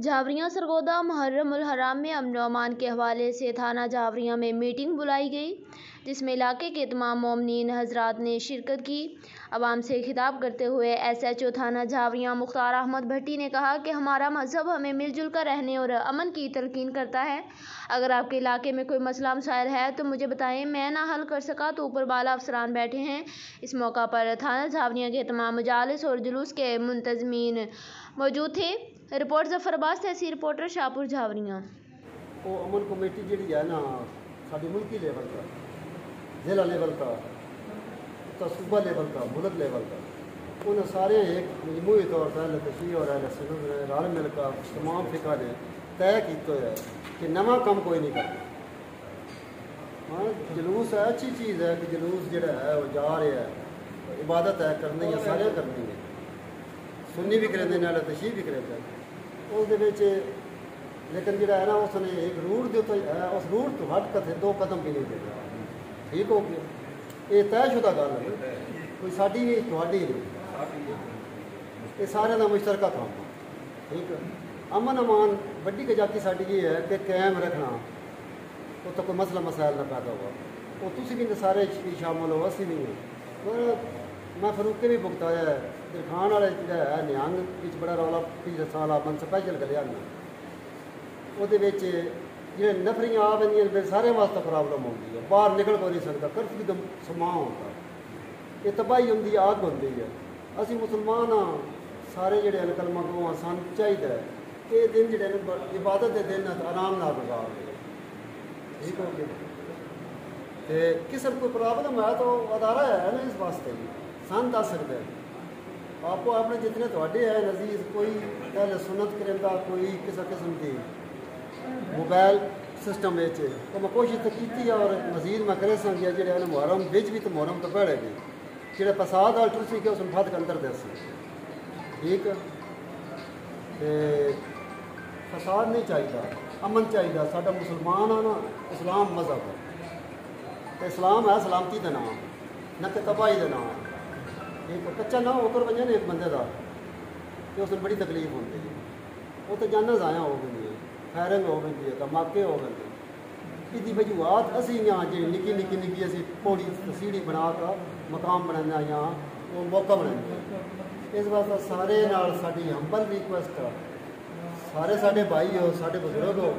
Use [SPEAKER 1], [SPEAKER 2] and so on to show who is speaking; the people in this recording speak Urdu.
[SPEAKER 1] جاوریاں سرگودا محرم الحرام میں امن و امان کے حوالے سے تھانہ جاوریاں میں میٹنگ بلائی گئی، جس میں علاقے کے تمام مومنین حضرات نے شرکت کی۔ عوام سے خطاب کرتے ہوئے ایس ایچ او تھانہ جاوریاں مختار احمد بھٹی نے کہا کہ ہمارا مذہب ہمیں مل جل کر رہنے اور امن کی تلقین کرتا ہے۔ اگر آپ کے علاقے میں کوئی مسئلہ مسائل ہے تو مجھے بتائیں، میں نہ حل کر سکا تو اوپر بالا افسران بیٹھے ہیں۔ اس موقع پر تھانہ جاوریاں کے تمام مجالس اور جلوس کے منتظمین موجود تھے۔ رپورٹ ظفر عباس، تحصیل رپورٹر شاہپور جاوریاں۔
[SPEAKER 2] وہ امن کمیٹی جڑی ہے نا ساری ملکی لیول کا، ضلع لیول کا، صوبہ لیول کا، ملک لیول کا، ان سارے ایک مجموعی طور پر اہل تشیع اور اہل سنت نے رل مل کر تمام فقہ نے طے کیتا ہے کہ نواں کام کوئی نہیں کرنا۔ ہاں جلوس ہے، اچھی چیز ہے کہ جلوس جڑا ہے وہ جا رہا ہے، عبادت ہے کرنی ہے، سارے کرنی ہے، سنی بھی کریں اہل تشیع بھی کریں۔ اس لیکن جڑا ہے نا اس نے ایک روٹ جو ہے اس روٹ تو ہٹ کر دو قدم بھی نہیں دیتا۔ ٹھیک ہو گیا، یہ طے شدہ گل ہے، کوئی ساری نہیں تھوڑی نہیں، یہ سارے کا مشترکہ کام ہے۔ ٹھیک ہے، امن امان وڈی کجاتی ساری یہ ہے کہ قائم رکھنا، وہ تو کوئی مسئلہ مسائل نہ پیدا ہوا، وہ تھی بھی سارے شامل ہو، اسی بھی نہیں۔ میں فروقے بھی بگتایا ہے، درخان والے جا ہے نیانگ بڑا رولا پچھلے سال من سپیشل گلیا وہ جی نفریاں آ پہ سارے واسطے پرابلم ہوتی ہے، باہر نکل کو نہیں سکتا، کرفیو کا سما ہوتا، یہ تباہی ہوں، آگ ہوتی ہے۔ اسی مسلمان ہاں سارے جڑے کلمہ گو ہاں، سان چاہیے کہ یہ دن جڑے عبادت کے دن آرام نہ گزار دے۔ ٹھیک ہو گیا، کسی کوئی پرابلم ہے تو ادارہ ہے نا اس واسطے سان دس سکتے ہیں۔ آپ کو اپنے جتنے تھوڑے ہیں عزیز، کوئی پہلے سنت کرتا، کوئی کسی قسم کی موبائل سسٹم تو میں کوشش تو کی اور مزید میں کرے سا گیا جڑے محرم بچ بھی تو محرم تو پڑھے گی جڑے فساد وال ٹرسی کہ اس میں بھد کے اندر دے سی۔ ٹھیک فساد نہیں چاہیے، امن چاہیے۔ ساڈا مسلمان ہے نا، اسلام مذہب ہے، اسلام ہے سلامتی کا نام، نہ کہ تباہی کا نام۔ ٹھیک ہے، کچا نہ ہو کر بجے نا ایک بندے کا کہ اس میں بڑی تکلیف ہوتی ہے، وہ تو جانا ضائع ہو گئی ہے، فائرنگ ہو گئی ہے، دھماکے ہو گئے۔ یہ وجوہات اسی یہاں جی نکی نکی نکی اسی پوڑی سیڑھی بنا کر مقام بنانا یہاں وہ موقع بنا۔ اس واسطے سارے نال ساری ہمبل ریکویسٹ ہے، سارے ساڈے بھائی ہو، ساڈے بزرگ ہو،